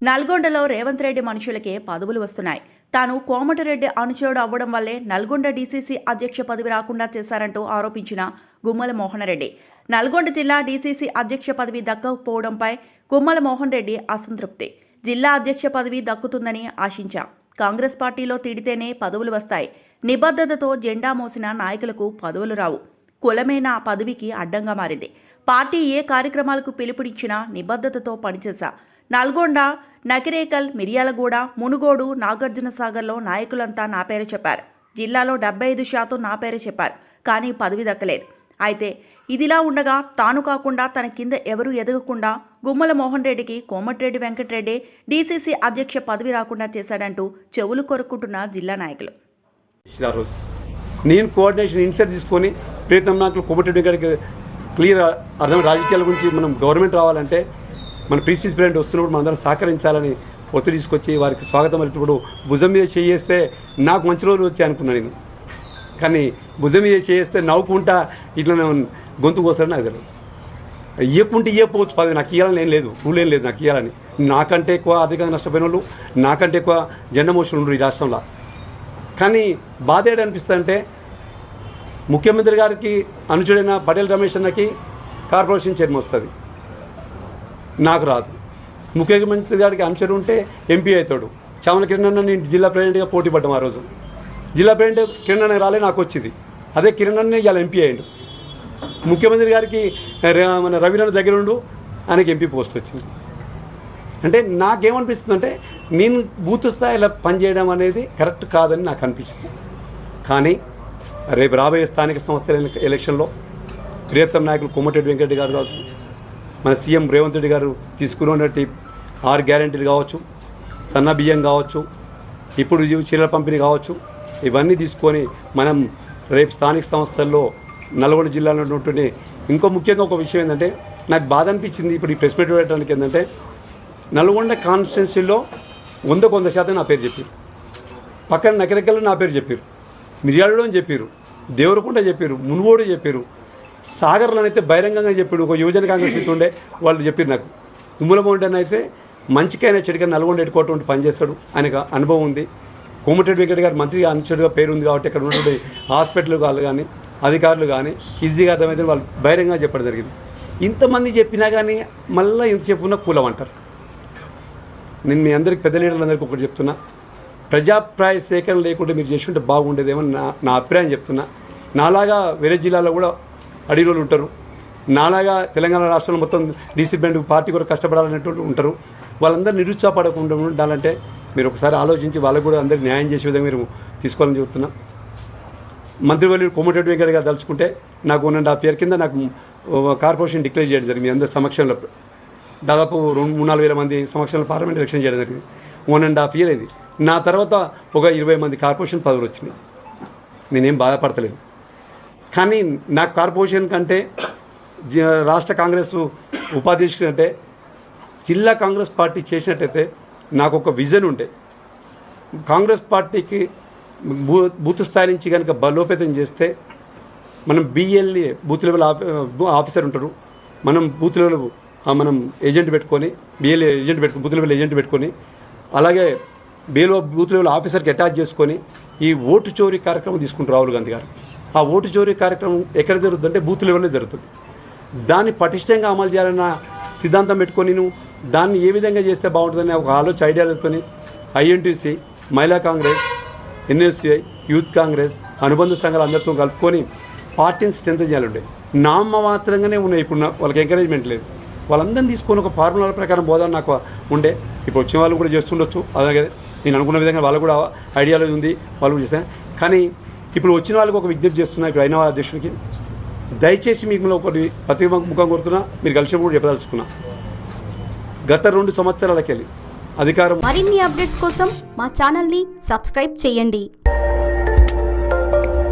నల్గొండలో రేవంత్ రెడ్డి మనుషులకే పదవులు వస్తున్నాయి. తాను కోమటిరెడ్డి అనుచరుడు అవ్వడం వల్లే నల్గొండ డీసీసీ అధ్యక్ష పదవి రాకుండా చేశారంటూ ఆరోపించిన గుమ్మల మోహన్ రెడ్డి. నల్గొండ జిల్లా డీసీసీ అధ్యక్ష పదవి దక్కకపోవడంపై గుమ్మల మోహన్ రెడ్డి అసంతృప్తి. జిల్లా అధ్యక్ష పదవి దక్కుతుందని ఆశించాం. కాంగ్రెస్ పార్టీలో తిడితేనే పదవులు వస్తాయి. నిబద్ధతతో జెండా మోసిన నాయకులకు పదవులు రావు. కులమే నా పదవికి అడ్డంగా మారింది. పార్టీ ఏ కార్యక్రమాలకు పిలుపునిచ్చినా నిబద్ధతతో పనిచేశా. నల్గొండ, నకిరేకల్, మిర్యాలగూడ, మునుగోడు, నాగార్జునసాగర్లో నాయకులంతా నా పేరు చెప్పారు. జిల్లాలో 75% నా పేరు చెప్పారు. కానీ పదవి దక్కలేదు. అయితే ఇదిలా ఉండగా తాను కాకుండా తన కింద ఎవరూ ఎదగకుండా గుమ్మల మోహన్ రెడ్డికి కోమటిరెడ్డి వెంకటరెడ్డి డీసీసీ అధ్యక్ష పదవి రాకుండా చేశాడంటూ చెవులు కొరుక్కుంటున్న జిల్లా నాయకులు. నేను కోఆర్డినేషన్ ఇన్సెట్ తీసుకొని ప్రీతం నాయకులు కోమటిరెడ్డి గారికి క్లియర్ అర్థం. రాజకీయాల గురించి మనం గవర్నమెంట్ రావాలంటే మన ప్రీసీస్ ప్రెసిడెంట్ వస్తున్నప్పుడు మనందరం సహకరించాలని ఒత్తిడి తీసుకొచ్చి వారికి స్వాగతం అలిపినప్పుడు భుజం మీద చేస్తే నాకు మంచి రోజులు వచ్చాయి అనుకున్నాను నేను. కానీ భుజం మీద చేస్తే నవ్వుకుంటా ఇట్లా గొంతు కోసారని నాకు తెలియదు. ఇవ్వకుంటే ఇవ్వకపోవచ్చు పదవి. నాకు ఇవ్వాలని ఏం లేదు, రూల్ ఏం లేదు నాకు ఇవ్వాలని. నాకంటే ఎక్కువ ఆర్థికంగా నష్టపోయిన వాళ్ళు, నాకంటే ఎక్కువ జెండా మోషన్ ఉండరు ఈ రాష్ట్రంలో. కానీ బాధ ఏడనిపిస్తుందంటే ముఖ్యమంత్రి గారికి అనుచరుడైన పటేల్ రమేష్ అన్నకి కార్పొరేషన్ చైర్మన్ వస్తుంది, నాకు రాదు. ముఖ్యమంత్రి గారికి అనుచరు ఉంటే ఎంపీ అవుతాడు. చామల కిరణ్ అన్న నేను జిల్లా ప్రెసిడెంట్గా పోటీ పడ్డాం. ఆ రోజు జిల్లా ప్రెసిడెంట్ కిరణ్ అన్న రాలే, నాకు వచ్చింది. అదే కిరణ్ అన్న ఇవాళ ఎంపీ అయ్యాడు. ముఖ్యమంత్రి గారికి మన రవీంద్ర దగ్గర ఉండు, ఆయనకి ఎంపీ పోస్ట్ వచ్చింది. అంటే నాకేమనిపిస్తుంది అంటే నేను బూత్ స్థాయిలో పనిచేయడం అనేది కరెక్ట్ కాదని నాకు అనిపిస్తుంది. కానీ రేపు రాబోయే స్థానిక సంస్థల ఎలక్షన్లో ప్రియతమ నాయకులు కోమటిరెడ్డి వెంకటరెడ్డి గారు కావచ్చు, మన సీఎం రేవంత్ రెడ్డి గారు తీసుకున్నటువంటి 6 గ్యారెంటీలు కావచ్చు, సన్న బియ్యం కావచ్చు, ఇప్పుడు చీరల పంపిణీ కావచ్చు, ఇవన్నీ తీసుకొని మనం రేపు స్థానిక సంస్థల్లో నల్గొండ జిల్లాలో ఉన్నటువంటి ఇంకో ముఖ్యంగా ఒక విషయం ఏంటంటే నాకు బాధ అనిపించింది. ఇప్పుడు ఈ ప్రెస్ మీట్ పెట్టడానికి ఏంటంటే నల్గొండ కాన్స్టిట్యున్సీలో 100% నా పేరు చెప్పారు. పక్కన నకరెక్కల్లో నా పేరు చెప్పారు, మిర్యాలలో అని చెప్పారు, దేవరకొండ చెప్పారు, మునుగోడు చెప్పారు, సాగర్లో అయితే బహిరంగంగా చెప్పాడు. ఒక యువజన కాంగ్రెస్ మిత్రులు ఉండే వాళ్ళు చెప్పారు నాకు. గుమ్మల మోహన్ అయితే మంచికైనా చెడుగా నల్గొండ ఎట్టుకోవటం పనిచేస్తాడు, ఆయనకు అనుభవం ఉంది. కోమటిరెడ్డి వెంకట గారు మంత్రిగా అనుచరుడుగా పేరు ఉంది కాబట్టి ఇక్కడ ఉన్నటువంటి హాస్పిటల్ వాళ్ళు కానీ అధికారులు కానీ ఈజీగా అర్థమైతే వాళ్ళు బహిరంగంగా చెప్పడం జరిగింది. ఇంతమంది చెప్పినా కానీ మళ్ళీ ఇంత చెప్పుకున్నా కూలం అంటారు. నేను మీ అందరికి పెద్ద లీడర్లందరికీ ఒకటి చెప్తున్నా, ప్రజాప్రాయ సేకరణ లేకుండా మీరు చేస్తుంటే బాగుండేదేమో నా అభిప్రాయం చెప్తున్నా. నాలాగా వేరే జిల్లాలో కూడా అడిగిరోళ్ళు ఉంటారు, నాలాగా తెలంగాణ రాష్ట్రంలో మొత్తం డీసీబెంట్ పార్టీ కూడా కష్టపడాలనేటువంటి ఉంటారు. వాళ్ళందరూ నిరుత్సాహపడకుండా ఉండాలంటే మీరు ఒకసారి ఆలోచించి వాళ్ళకు కూడా అందరికీ న్యాయం చేసే విధంగా మీరు తీసుకోవాలని చెబుతున్నా. మంత్రివర్యులు కోమటిరెడ్డి వెంకట గారు తలుచుకుంటే నాకు 1.5 year కింద నాకు కార్పొరేషన్ డిక్లేర్ చేయడం జరిగింది. అందరి సమక్షంలో దాదాపు 2-3-4 వేల మంది సమక్షంలో పార్లమెంట్ ఎలక్షన్ చేయడం జరిగింది. 1.5 year ఇది. నా తర్వాత ఒక 20 మంది కార్పొరేషన్ పదవులు వచ్చినాయి. నేనేం బాధపడతలేదు. కానీ నాకు కార్పొరేషన్ కంటే రాష్ట్ర కాంగ్రెస్ ఉపాధ్యక్షుడు కంటే జిల్లా కాంగ్రెస్ పార్టీ చేసినట్టయితే నాకు ఒక విజన్ ఉండే. కాంగ్రెస్ పార్టీకి బూత్ స్థాయి నుంచి కనుక బలోపేతం చేస్తే మనం BLA బూత్ లెవెల్ ఆఫీసర్ ఉంటారు, మనం బూత్ లెవెల్ మనం ఏజెంట్ పెట్టుకొని BLA ఏజెంట్ పెట్టుకొని బూత్ లెవెల్ ఏజెంట్ పెట్టుకొని అలాగే బూత్ లెవెల్ ఆఫీసర్కి అటాచ్ చేసుకొని ఈ ఓటు చోరీ కార్యక్రమం తీసుకుంటారు రాహుల్ గాంధీ గారు. ఆ ఓటు చోరీ కార్యక్రమం ఎక్కడ జరుగుతుందంటే బూత్ లెవెల్లో జరుగుతుంది. దాన్ని పటిష్టంగా అమలు చేయాలన్న సిద్ధాంతం పెట్టుకొని దాన్ని ఏ విధంగా చేస్తే బాగుంటుందని ఒక ఐడియాలతో INTC, మహిళా కాంగ్రెస్, NSCI, యూత్ కాంగ్రెస్, అనుబంధ సంఘాలు అందరితో కలుపుకొని పార్టీని స్ట్రెంత్ చేయాలంటే నామమాత్రంగానే ఉన్నాయి. ఇప్పుడు వాళ్ళకి ఎంకరేజ్మెంట్ లేదు. వాళ్ళందరినీ తీసుకొని ఒక ఫార్ములా ప్రకారం పోదాన్ని నాకు ఉండే. ఇప్పుడు వచ్చిన వాళ్ళు కూడా చేస్తుండొచ్చు, అలాగే నేను అనుకున్న విధంగా వాళ్ళు కూడా ఐడియాలజీ ఉంది, వాళ్ళు కూడా చేశాను. కానీ ఇప్పుడు వచ్చిన వాళ్ళకి ఒక విజ్ఞప్తి చేస్తున్నా, ఇప్పుడు అయిన అధ్యక్షుడికి దయచేసి మీకు ఒకటి ప్రతిముఖం కోరుతున్నా, మీరు కలిసినప్పుడు కూడా చెప్పదలుచుకున్నా. గత 2 సంవత్సరాలకెళ్ళి అధికారం. మరిన్ని అప్డేట్స్ కోసం మా ఛానల్ని సబ్స్క్రైబ్ చేయండి.